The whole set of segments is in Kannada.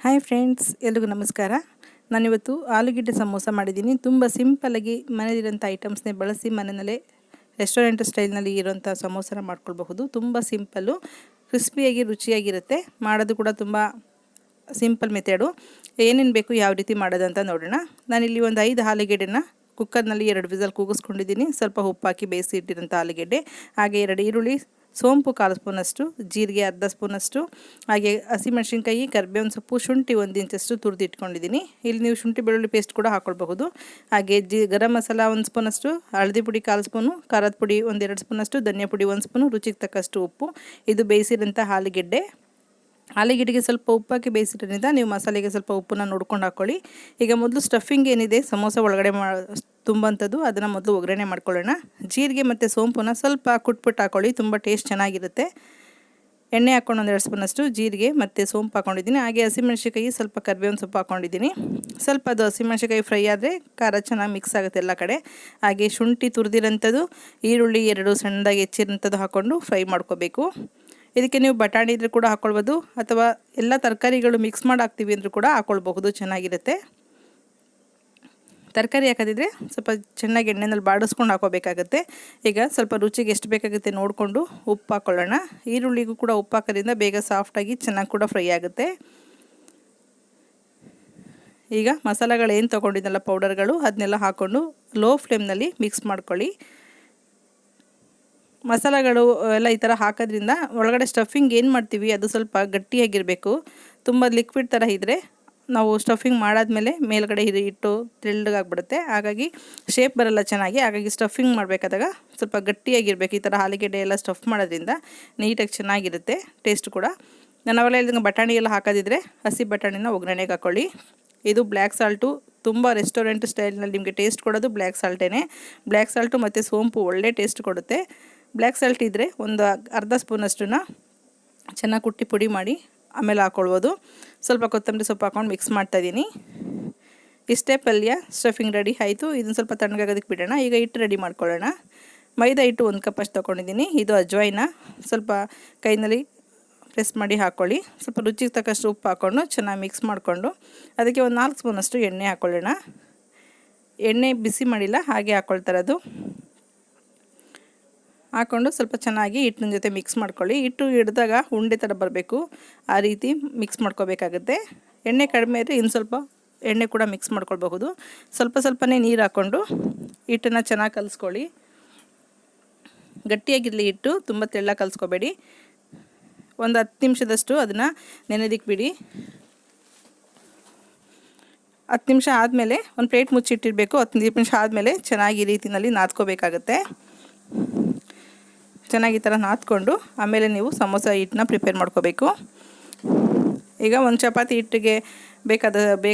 ಹಾಯ್ ಫ್ರೆಂಡ್ಸ್, ಎಲ್ರಿಗೂ ನಮಸ್ಕಾರ. ನಾನಿವತ್ತು ಆಲೂಗೆಡ್ಡೆ ಸಮೋಸ ಮಾಡಿದ್ದೀನಿ. ತುಂಬ ಸಿಂಪಲ್ಲಾಗಿ ಮನೆಯಲ್ಲಿರೋಂಥ ಐಟಮ್ಸ್ನೇ ಬಳಸಿ ಮನೆಯಲ್ಲೇ ರೆಸ್ಟೋರೆಂಟ್ ಸ್ಟೈಲ್ನಲ್ಲಿ ಇರೋಂಥ ಸಮೋಸನ ಮಾಡ್ಕೊಳ್ಬಹುದು. ತುಂಬ ಸಿಂಪಲ್ಲು, ಕ್ರಿಸ್ಪಿಯಾಗಿ ರುಚಿಯಾಗಿರುತ್ತೆ. ಮಾಡೋದು ಕೂಡ ತುಂಬ ಸಿಂಪಲ್ ಮೆಥಡು. ಏನೇನು ಬೇಕು, ಯಾವ ರೀತಿ ಮಾಡೋದಂತ ನೋಡೋಣ. ನಾನಿಲ್ಲಿ ಒಂದು 5 ಆಲೂಗೆಡ್ಡೆನ ಕುಕ್ಕರ್ನಲ್ಲಿ 2 ವಿಸಲ್ ಕೂಗಿಸ್ಕೊಂಡಿದ್ದೀನಿ. ಸ್ವಲ್ಪ ಉಪ್ಪು ಹಾಕಿ ಬೇಯಿಸಿ ಇಟ್ಟಿರೋಂಥ ಆಲೂಗೆಡ್ಡೆ, ಹಾಗೆ 2 ಈರುಳ್ಳಿ, ಸೋಂಪು 1/4 ಸ್ಪೂನಷ್ಟು, ಜೀರಿಗೆ ಅರ್ಧ ಸ್ಪೂನಷ್ಟು, ಹಾಗೆ ಹಸಿಮೆಣಸಿನ್ಕಾಯಿ, ಕರಿಬೇವಿನ ಸೊಪ್ಪು, ಶುಂಠಿ 1 ಇಂಚಷ್ಟು ತುರಿದು ಇಟ್ಕೊಂಡಿದ್ದೀನಿ. ಇಲ್ಲಿ ನೀವು ಶುಂಠಿ ಬೆಳ್ಳುಳ್ಳಿ ಪೇಸ್ಟ್ ಕೂಡ ಹಾಕ್ಕೊಳ್ಬಹುದು. ಹಾಗೆ ಗರಂ ಮಸಾಲ 1 ಸ್ಪೂನಷ್ಟು, ಹಳದಿ ಪುಡಿ 1/4 ಸ್ಪೂನು, ಖಾರದ ಪುಡಿ 1-2 ಸ್ಪೂನಷ್ಟು, ಧನಿಯಾ ಪುಡಿ 1 ಸ್ಪೂನು, ರುಚಿಗೆ ತಕ್ಕಷ್ಟು ಉಪ್ಪು. ಇದು ಬೇಯಿಸಿರೋಂಥ ಆಲೂಗೆಡ್ಡೆಗೆ ಸ್ವಲ್ಪ ಉಪ್ಪಾಕಿ ಬೇಯಿಸಿರೋದ್ರಿಂದ ನೀವು ಮಸಾಲೆಗೆ ಸ್ವಲ್ಪ ಉಪ್ಪನ್ನ ನೋಡ್ಕೊಂಡು ಹಾಕ್ಕೊಳ್ಳಿ. ಈಗ ಮೊದಲು ಸ್ಟಫಿಂಗ್ ಏನಿದೆ ಸಮೋಸ ಒಳಗಡೆ ತುಂಬಂಥದ್ದು, ಅದನ್ನು ಮೊದಲು ಒಗ್ಗರಣೆ ಮಾಡ್ಕೊಳ್ಳೋಣ. ಜೀರಿಗೆ ಮತ್ತು ಸೋಂಪನ್ನ ಸ್ವಲ್ಪ ಕುಟ್ಬಿಟ್ಟು ಹಾಕ್ಕೊಳ್ಳಿ, ತುಂಬ ಟೇಸ್ಟ್ ಚೆನ್ನಾಗಿರುತ್ತೆ. ಎಣ್ಣೆ ಹಾಕ್ಕೊಂಡು 1-2 ಸ್ಪೂನಷ್ಟು ಜೀರಿಗೆ ಮತ್ತು ಸೋಂಪು ಹಾಕ್ಕೊಂಡಿದ್ದೀನಿ. ಹಾಗೆ ಹಸಿಮೆಣಸಿನ್ಕಾಯಿ, ಸ್ವಲ್ಪ ಕರಿಬೇವಿನ ಸೊಪ್ಪು ಹಾಕ್ಕೊಂಡಿದ್ದೀನಿ. ಸ್ವಲ್ಪ ಅದು ಹಸಿಮೆಣಸಿನ್ಕಾಯಿ ಫ್ರೈ ಆದರೆ ಖಾರ ಚೆನ್ನಾಗಿ ಮಿಕ್ಸ್ ಆಗುತ್ತೆ ಎಲ್ಲ ಕಡೆ. ಹಾಗೆ ಶುಂಠಿ ತುರಿದಿರೋಂಥದ್ದು, ಈರುಳ್ಳಿ 2 ಸಣ್ಣದಾಗಿ ಹೆಚ್ಚಿರೋಂಥದ್ದು ಹಾಕ್ಕೊಂಡು ಫ್ರೈ ಮಾಡ್ಕೋಬೇಕು. ಇದಕ್ಕೆ ನೀವು ಬಟಾಣಿ ಇದ್ರೂ ಕೂಡ ಹಾಕ್ಕೊಳ್ಬೋದು, ಅಥವಾ ಎಲ್ಲ ತರಕಾರಿಗಳು ಮಿಕ್ಸ್ ಮಾಡಿ ಹಾಕ್ತೀವಿ ಅಂದರೂ ಕೂಡ ಹಾಕ್ಕೊಳ್ಬಹುದು, ಚೆನ್ನಾಗಿರುತ್ತೆ. ತರಕಾರಿ ಹಾಕೋದಿದ್ರೆ ಸ್ವಲ್ಪ ಚೆನ್ನಾಗಿ ಎಣ್ಣೆನಲ್ಲಿ ಬಾಡಿಸ್ಕೊಂಡು ಹಾಕೋಬೇಕಾಗುತ್ತೆ. ಈಗ ಸ್ವಲ್ಪ ರುಚಿಗೆ ಎಷ್ಟು ಬೇಕಾಗುತ್ತೆ ನೋಡಿಕೊಂಡು ಉಪ್ಪು ಹಾಕ್ಕೊಳ್ಳೋಣ. ಈರುಳ್ಳಿಗೂ ಕೂಡ ಉಪ್ಪು ಹಾಕೋದ್ರಿಂದ ಬೇಗ ಸಾಫ್ಟಾಗಿ ಚೆನ್ನಾಗಿ ಕೂಡ ಫ್ರೈ ಆಗುತ್ತೆ. ಈಗ ಮಸಾಲೆಗಳು ಏನು ತೊಗೊಂಡಿದ್ದಲ್ಲ ಪೌಡರ್ಗಳು, ಅದನ್ನೆಲ್ಲ ಹಾಕ್ಕೊಂಡು ಲೋ ಫ್ಲೇಮ್ನಲ್ಲಿ ಮಿಕ್ಸ್ ಮಾಡ್ಕೊಳ್ಳಿ. ಮಸಾಲೆಗಳು ಎಲ್ಲ ಈ ಥರ ಹಾಕೋದ್ರಿಂದ ಒಳಗಡೆ ಸ್ಟಫಿಂಗ್ ಏನು ಮಾಡ್ತೀವಿ ಅದು ಸ್ವಲ್ಪ ಗಟ್ಟಿಯಾಗಿರಬೇಕು. ತುಂಬ ಲಿಕ್ವಿಡ್ ಥರ ಇದ್ದರೆ ನಾವು ಸ್ಟಫಿಂಗ್ ಮಾಡಾದ್ಮೇಲೆ ಮೇಲ್ಗಡೆ ಇಟ್ಟು ತೆಳ್ಳಗಾಗ್ಬಿಡುತ್ತೆ, ಹಾಗಾಗಿ ಶೇಪ್ ಬರಲ್ಲ ಚೆನ್ನಾಗಿ. ಹಾಗಾಗಿ ಸ್ಟಫಿಂಗ್ ಮಾಡಬೇಕಾದಾಗ ಸ್ವಲ್ಪ ಗಟ್ಟಿಯಾಗಿರಬೇಕು. ಈ ಥರ ಆಲೂಗೆಡ್ಡೆ ಎಲ್ಲ ಸ್ಟಫ್ ಮಾಡೋದ್ರಿಂದ ನೀಟಾಗಿ ಚೆನ್ನಾಗಿರುತ್ತೆ, ಟೇಸ್ಟ್ ಕೂಡ. ನಾನು ಅವೆಲ್ಲ ಹೇಳಿದಂಗೆ ಬಟಾಣಿ ಎಲ್ಲ ಹಾಕೋದಿದ್ರೆ ಹಸಿ ಬಟಾಣಿನ ಒಗ್ಗರಣೆಗೆ ಹಾಕ್ಕೊಳ್ಳಿ. ಇದು ಬ್ಲ್ಯಾಕ್ ಸಾಲ್ಟು, ತುಂಬ ರೆಸ್ಟೋರೆಂಟ್ ಸ್ಟೈಲ್ನಲ್ಲಿ ನಿಮಗೆ ಟೇಸ್ಟ್ ಕೊಡೋದು ಬ್ಲ್ಯಾಕ್ ಸಾಲ್ಟೇ. ಬ್ಲ್ಯಾಕ್ ಸಾಲ್ಟು ಮತ್ತು ಸೋಂಪು ಒಳ್ಳೆ ಟೇಸ್ಟ್ ಕೊಡುತ್ತೆ. ಬ್ಲ್ಯಾಕ್ ಸಾಲ್ಟ್ ಇದ್ದರೆ ಒಂದು ಅರ್ಧ ಸ್ಪೂನಷ್ಟನ್ನು ಚೆನ್ನಾಗಿ ಕುಟ್ಟಿ ಪುಡಿ ಮಾಡಿ ಆಮೇಲೆ ಹಾಕ್ಕೊಳ್ಬೋದು. ಸ್ವಲ್ಪ ಕೊತ್ತಂಬರಿ ಸೊಪ್ಪು ಹಾಕ್ಕೊಂಡು ಮಿಕ್ಸ್ ಮಾಡ್ತಾಯಿದ್ದೀನಿ. ಇಷ್ಟೇ ಪಲ್ಯ ಸ್ಟಫಿಂಗ್ ರೆಡಿ ಆಯಿತು. ಇದನ್ನು ಸ್ವಲ್ಪ ತಣ್ಣಗಾಗೋದಕ್ಕೆ ಬಿಡೋಣ. ಈಗ ಹಿಟ್ಟು ರೆಡಿ ಮಾಡ್ಕೊಳ್ಳೋಣ. ಮೈದಾ ಹಿಟ್ಟು 1 ಕಪ್ ಅಷ್ಟು ತೊಗೊಂಡಿದ್ದೀನಿ. ಇದು ಅಜ್ವಾಯಿನ ಸ್ವಲ್ಪ ಕೈನಲ್ಲಿ ಪ್ರೆಸ್ ಮಾಡಿ ಹಾಕ್ಕೊಳ್ಳಿ. ಸ್ವಲ್ಪ ರುಚಿಗೆ ತಕ್ಕಷ್ಟು ಉಪ್ಪು ಹಾಕ್ಕೊಂಡು ಚೆನ್ನಾಗಿ ಮಿಕ್ಸ್ ಮಾಡಿಕೊಂಡು ಅದಕ್ಕೆ ಒಂದು 4 ಸ್ಪೂನಷ್ಟು ಎಣ್ಣೆ ಹಾಕ್ಕೊಳ್ಳೋಣ. ಎಣ್ಣೆ ಬಿಸಿ ಮಾಡಿಲ್ಲ, ಹಾಗೆ ಹಾಕ್ಕೊಳ್ತಾರದು. ಹಾಕ್ಕೊಂಡು ಸ್ವಲ್ಪ ಚೆನ್ನಾಗಿ ಹಿಟ್ಟಿನ ಜೊತೆ ಮಿಕ್ಸ್ ಮಾಡ್ಕೊಳ್ಳಿ. ಹಿಟ್ಟು ಹಿಡಿದಾಗ ಉಂಡೆ ಥರ ಬರಬೇಕು, ಆ ರೀತಿ ಮಿಕ್ಸ್ ಮಾಡ್ಕೋಬೇಕಾಗುತ್ತೆ. ಎಣ್ಣೆ ಕಡಿಮೆ ಇದ್ದರೆ ಇನ್ನು ಸ್ವಲ್ಪ ಎಣ್ಣೆ ಕೂಡ ಮಿಕ್ಸ್ ಮಾಡ್ಕೊಳ್ಬಹುದು. ಸ್ವಲ್ಪನೇ ನೀರು ಹಾಕ್ಕೊಂಡು ಹಿಟ್ಟನ್ನು ಚೆನ್ನಾಗಿ ಕಲಿಸ್ಕೊಳ್ಳಿ. ಗಟ್ಟಿಯಾಗಿರಲಿ ಹಿಟ್ಟು, ತುಂಬ ತೆಳ್ಳಗೆ ಕಲಿಸ್ಕೋಬೇಡಿ. ಒಂದು 10 ನಿಮಿಷದಷ್ಟು ಅದನ್ನು ನೆನೆದಿಕ್ಕೆ ಬಿಡಿ. 10 ನಿಮಿಷ ಆದಮೇಲೆ ಒಂದು ಪ್ಲೇಟ್ ಮುಚ್ಚಿಟ್ಟಿರಬೇಕು. 10 ನಿಮಿಷ ಆದಮೇಲೆ ಚೆನ್ನಾಗಿ ಈ ರೀತಿಯಲ್ಲಿ ನಾದ್ಕೋಬೇಕಾಗತ್ತೆ. ಚೆನ್ನಾಗಿ ಈ ಥರ ನಾದ್ಕೊಂಡು ಆಮೇಲೆ ನೀವು ಸಮೋಸ ಹಿಟ್ಟನ್ನ ಪ್ರಿಪೇರ್ ಮಾಡ್ಕೋಬೇಕು. ಈಗ ಒಂದು ಚಪಾತಿ ಹಿಟ್ಟಿಗೆ ಬೇಕಾದ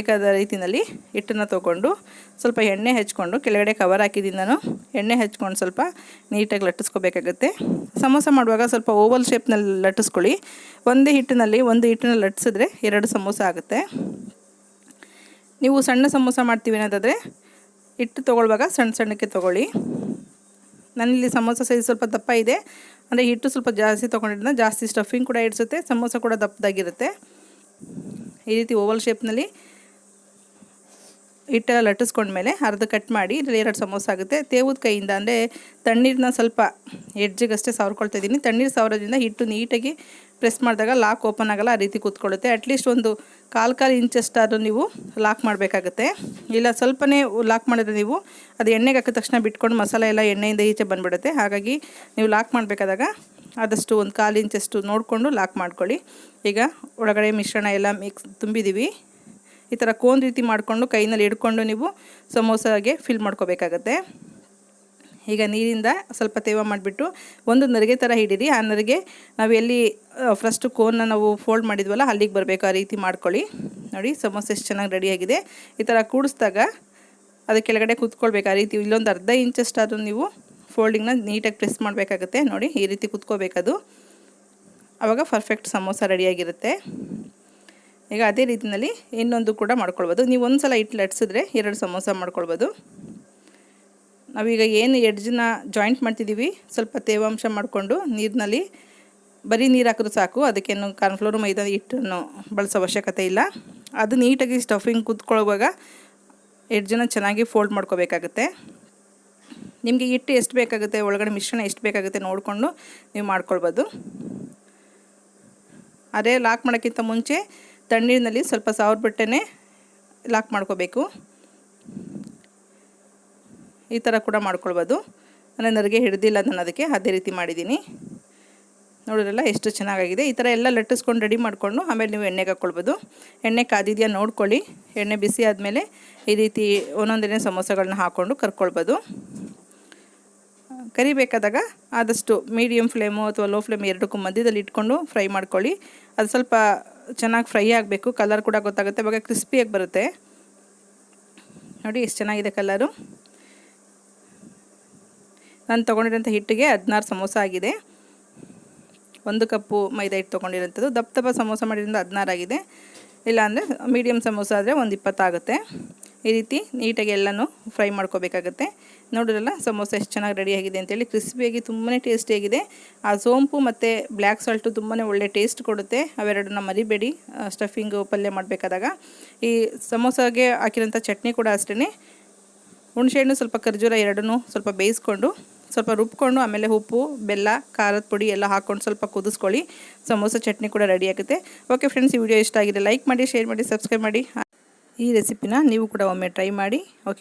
ರೀತಿಯಲ್ಲಿ ಹಿಟ್ಟನ್ನು ತೊಗೊಂಡು ಸ್ವಲ್ಪ ಎಣ್ಣೆ ಹಚ್ಕೊಂಡು, ಕೆಳಗಡೆ ಕವರ್ ಹಾಕಿದ್ದೀನಿ ನಾನು, ಎಣ್ಣೆ ಹಚ್ಕೊಂಡು ಸ್ವಲ್ಪ ನೀಟಾಗಿ ಲಟ್ಟಿಸ್ಕೋಬೇಕಾಗುತ್ತೆ. ಸಮೋಸ ಮಾಡುವಾಗ ಸ್ವಲ್ಪ ಓವಲ್ ಶೇಪ್ನಲ್ಲಿ ಲಟ್ಟಿಸ್ಕೊಳ್ಳಿ. ಒಂದು ಹಿಟ್ಟನ್ನು ಲಟ್ಟಿಸಿದ್ರೆ 2 ಸಮೋಸ ಆಗುತ್ತೆ. ನೀವು ಸಣ್ಣ ಸಮೋಸ ಮಾಡ್ತೀವಿ ಅನ್ನೋದಾದರೆ ಹಿಟ್ಟು ತೊಗೊಳ್ಳುವಾಗ ಸಣ್ಣಕ್ಕೆ ತೊಗೊಳ್ಳಿ. ನಾನಿಲ್ಲಿ ಸಮೋಸ ಸೈಜ್ ಸ್ವಲ್ಪ ದಪ್ಪ ಇದೆ, ಅಂದರೆ ಹಿಟ್ಟು ಸ್ವಲ್ಪ ಜಾಸ್ತಿ ತೊಗೊಂಡಿರೋದ್ರಿಂದ ಜಾಸ್ತಿ ಸ್ಟಫಿಂಗ್ ಕೂಡ ಇಡಿಸುತ್ತೆ, ಸಮೋಸ ಕೂಡ ದಪ್ಪದಾಗಿರುತ್ತೆ. ಈ ರೀತಿ ಓವಲ್ ಶೇಪ್ನಲ್ಲಿ ಹಿಟ್ಟೆಲ್ಲ ಲಟ್ಟಿಸ್ಕೊಂಡ್ಮೇಲೆ ಅರ್ಧ ಕಟ್ ಮಾಡಿ ಇದರಲ್ಲಿ 2 ಸಮೋಸ ಆಗುತ್ತೆ. ತೇವದ ಕೈಯಿಂದ, ಅಂದರೆ ತಣ್ಣೀರನ್ನ ಸ್ವಲ್ಪ ಎಡ್ಜಿಗಷ್ಟೇ ಸವರ್ಕೊಳ್ತಾ ಇದ್ದೀನಿ. ತಣ್ಣೀರು ಸವರೋದ್ರಿಂದ ಹಿಟ್ಟು ನೀಟಾಗಿ ಪ್ರೆಸ್ ಮಾಡಿದಾಗ ಲಾಕ್ ಓಪನ್ ಆಗಲ್ಲ, ಆ ರೀತಿ ಕೂತ್ಕೊಳ್ಳುತ್ತೆ. ಅಟ್ಲೀಸ್ಟ್ ಒಂದು 1/4 ಇಂಚಷ್ಟಾದರೂ ನೀವು ಲಾಕ್ ಮಾಡಬೇಕಾಗತ್ತೆ. ಇಲ್ಲ ಸ್ವಲ್ಪನೇ ಲಾಕ್ ಮಾಡಿದ್ರೆ ನೀವು ಅದು ಎಣ್ಣೆಗೆ ಹಾಕಿದ ತಕ್ಷಣ ಬಿಟ್ಕೊಂಡು ಮಸಾಲೆ ಎಲ್ಲ ಎಣ್ಣೆಯಿಂದ ಈಚೆ ಬಂದುಬಿಡುತ್ತೆ. ಹಾಗಾಗಿ ನೀವು ಲಾಕ್ ಮಾಡಬೇಕಾದಾಗ ಆದಷ್ಟು ಒಂದು 1/4 ಇಂಚಷ್ಟು ನೋಡಿಕೊಂಡು ಲಾಕ್ ಮಾಡ್ಕೊಳ್ಳಿ. ಈಗ ಒಳಗಡೆ ಮಿಶ್ರಣ ಎಲ್ಲ ತುಂಬಿದ್ದೀವಿ. ಈ ಥರ ಕೋನ್ ರೀತಿ ಮಾಡಿಕೊಂಡು ಕೈನಲ್ಲಿ ಹಿಡ್ಕೊಂಡು ನೀವು ಸಮೋಸಾಗೆ ಫಿಲ್ ಮಾಡ್ಕೋಬೇಕಾಗತ್ತೆ. ಈಗ ನೀರಿಂದ ಸ್ವಲ್ಪ ತೇವ ಮಾಡಿಬಿಟ್ಟು ಒಂದು ನರಿಗೆ ಥರ ಹಿಡೀರಿ. ಆ ನರಿಗೆ ನಾವು ಎಲ್ಲಿ ಫಸ್ಟು ಕೋನ್ನ ನಾವು ಫೋಲ್ಡ್ ಮಾಡಿದ್ವಲ್ಲ ಅಲ್ಲಿಗೆ ಬರಬೇಕು, ಆ ರೀತಿ ಮಾಡ್ಕೊಳ್ಳಿ. ನೋಡಿ ಸಮೋಸ ಎಷ್ಟು ಚೆನ್ನಾಗಿ ರೆಡಿಯಾಗಿದೆ. ಈ ಥರ ಕೂಡಿಸಿದಾಗ ಅದು ಕೆಳಗಡೆ ಕೂತ್ಕೊಳ್ಬೇಕು. ಆ ರೀತಿ ಇಲ್ಲೊಂದು ಅರ್ಧ ಇಂಚಷ್ಟಾದರೂ ನೀವು ಫೋಲ್ಡಿಂಗ್ನ ನೀಟಾಗಿ ಪ್ರೆಸ್ ಮಾಡಬೇಕಾಗುತ್ತೆ. ನೋಡಿ ಈ ರೀತಿ ಕೂತ್ಕೋಬೇಕದು, ಆವಾಗ ಪರ್ಫೆಕ್ಟ್ ಸಮೋಸ ರೆಡಿಯಾಗಿರುತ್ತೆ. ಈಗ ಅದೇ ರೀತಿಯಲ್ಲಿ ಇನ್ನೊಂದು ಕೂಡ ಮಾಡ್ಕೊಳ್ಬೋದು. ನೀವು ಒಂದು ಸಲ ಹಿಟ್ಟು ಲಟ್ಸಿದ್ರೆ 2 ಸಮೋಸ ಮಾಡ್ಕೊಳ್ಬೋದು. ನಾವೀಗ ಏನು ಎಡ್ಜನ್ನ ಜಾಯಿಂಟ್ ಮಾಡ್ತಿದ್ದೀವಿ, ಸ್ವಲ್ಪ ತೇವಾಂಶ ಮಾಡಿಕೊಂಡು ನೀರಿನಲ್ಲಿ ಬರೀ ನೀರು ಹಾಕಿದ್ರು ಸಾಕು, ಅದಕ್ಕೇನು ಕಾರ್ನ್ಫ್ಲೋರು ಮೈದಾ ಹಿಟ್ಟನ್ನು ಬಳಸೋ ಅವಶ್ಯಕತೆ ಇಲ್ಲ. ಅದು ನೀಟಾಗಿ ಸ್ಟಫಿಂಗ್ ಕುತ್ಕೊಳ್ಳುವಾಗ ಎಡ್ಜನ್ನು ಚೆನ್ನಾಗಿ ಫೋಲ್ಡ್ ಮಾಡ್ಕೋಬೇಕಾಗುತ್ತೆ. ನಿಮಗೆ ಹಿಟ್ಟು ಎಷ್ಟು ಬೇಕಾಗುತ್ತೆ, ಒಳಗಡೆ ಮಿಶ್ರಣ ಎಷ್ಟು ಬೇಕಾಗುತ್ತೆ ನೋಡಿಕೊಂಡು ನೀವು ಮಾಡ್ಕೊಳ್ಬೋದು. ಅದೇ ಲಾಕ್ ಮಾಡೋಕ್ಕಿಂತ ಮುಂಚೆ ತಣ್ಣೀರಿನಲ್ಲಿ ಸ್ವಲ್ಪ ಸಾವಿರ ಬಟ್ಟೆನೇ ಲಾಕ್ ಮಾಡ್ಕೋಬೇಕು. ಈ ಥರ ಕೂಡ ಮಾಡ್ಕೊಳ್ಬೋದು. ನಾನು ನರಿಗೆ ಹಿಡ್ದಿಲ್ಲ ನಾನು ಅದಕ್ಕೆ ಅದೇ ರೀತಿ ಮಾಡಿದ್ದೀನಿ. ನೋಡಿರಲ್ಲ ಎಷ್ಟು ಚೆನ್ನಾಗಿದೆ. ಈ ಥರ ಎಲ್ಲ ಲಟ್ಟಿಸ್ಕೊಂಡು ರೆಡಿ ಮಾಡಿಕೊಂಡು ಆಮೇಲೆ ನೀವು ಎಣ್ಣೆಗೆ ಹಾಕ್ಕೊಳ್ಬೋದು. ಎಣ್ಣೆ ಕಾದಿದೆಯಾ ನೋಡ್ಕೊಳ್ಳಿ. ಎಣ್ಣೆ ಬಿಸಿ ಆದಮೇಲೆ ಈ ರೀತಿ ಒಂದೊಂದೇ ಸಮೋಸಗಳನ್ನ ಹಾಕ್ಕೊಂಡು ಕರ್ಕೊಳ್ಬೋದು. ಕರಿಬೇಕಾದಾಗ ಆದಷ್ಟು ಮೀಡಿಯಮ್ ಫ್ಲೇಮು ಅಥವಾ ಲೋ ಫ್ಲೇಮ್ ಎರಡಕ್ಕೂ ಮಧ್ಯದಲ್ಲಿ ಇಟ್ಕೊಂಡು ಫ್ರೈ ಮಾಡ್ಕೊಳ್ಳಿ. ಅದು ಸ್ವಲ್ಪ ಚೆನ್ನಾಗಿ ಫ್ರೈ ಆಗಬೇಕು. ಕಲರ್ ಕೂಡ ಗೊತ್ತಾಗುತ್ತೆ, ಇವಾಗ ಕ್ರಿಸ್ಪಿಯಾಗಿ ಬರುತ್ತೆ. ನೋಡಿ ಎಷ್ಟು ಚೆನ್ನಾಗಿದೆ ಕಲರು. ನಾನು ತೊಗೊಂಡಿರೋಂಥ ಹಿಟ್ಟಿಗೆ 16 ಸಮೋಸ ಆಗಿದೆ. 1 ಕಪ್ಪು ಮೈದಾ ಹಿಟ್ಟು ತೊಗೊಂಡಿರೋಂಥದ್ದು. ದಪ್ಪ ದಪ್ಪ ಸಮೋಸ ಮಾಡಿರೋದ್ರಿಂದ 16 ಆಗಿದೆ. ಇಲ್ಲಾಂದರೆ ಮೀಡಿಯಮ್ ಸಮೋಸ ಆದರೆ ಒಂದು 20 ಆಗುತ್ತೆ. ಈ ರೀತಿ ನೀಟಾಗಿ ಎಲ್ಲನೂ ಫ್ರೈ ಮಾಡ್ಕೋಬೇಕಾಗುತ್ತೆ. ನೋಡಿರಲ್ಲ ಸಮೋಸ ಎಷ್ಟು ಚೆನ್ನಾಗಿ ರೆಡಿಯಾಗಿದೆ ಅಂತೇಳಿ. ಕ್ರಿಸ್ಪಿಯಾಗಿ ತುಂಬಾ ಟೇಸ್ಟಿಯಾಗಿದೆ. ಆ ಸೋಂಪು ಮತ್ತು ಬ್ಲ್ಯಾಕ್ ಸಾಲ್ಟು ತುಂಬಾ ಒಳ್ಳೆ ಟೇಸ್ಟ್ ಕೊಡುತ್ತೆ. ಅವೆರಡನ್ನ ಮರಿಬೇಡಿ ಸ್ಟಫಿಂಗು ಪಲ್ಯ ಮಾಡಬೇಕಾದಾಗ. ಈ ಸಮೋಸಾಗೆ ಹಾಕಿರೋಂಥ ಚಟ್ನಿ ಕೂಡ ಅಷ್ಟೇ. ಹುಣಸೆಹಣ್ಣು ಸ್ವಲ್ಪ ಖರ್ಜೂರ ಎರಡನ್ನೂ ಸ್ವಲ್ಪ ಬೇಯಿಸ್ಕೊಂಡು ಸ್ವಲ್ಪ ರುಬ್ಕೊಂಡು ಆಮೇಲೆ ಉಪ್ಪು, ಬೆಲ್ಲ, ಖಾರದ ಪುಡಿ ಎಲ್ಲ ಹಾಕ್ಕೊಂಡು ಸ್ವಲ್ಪ ಕುದಿಸ್ಕೊಳ್ಳಿ. ಸಮೋಸ ಚಟ್ನಿ ಕೂಡ ರೆಡಿ ಆಗುತ್ತೆ. ಓಕೆ ಫ್ರೆಂಡ್ಸ್, ಈ ವಿಡಿಯೋ ಇಷ್ಟ ಆಗಿದೆ ಲೈಕ್ ಮಾಡಿ, ಶೇರ್ ಮಾಡಿ, ಸಬ್ಸ್ಕ್ರೈಬ್ ಮಾಡಿ. ಈ ರೆಸಿಪಿನ ನೀವು ಕೂಡ ಒಮ್ಮೆ ಟ್ರೈ ಮಾಡಿ. ಓಕೆ.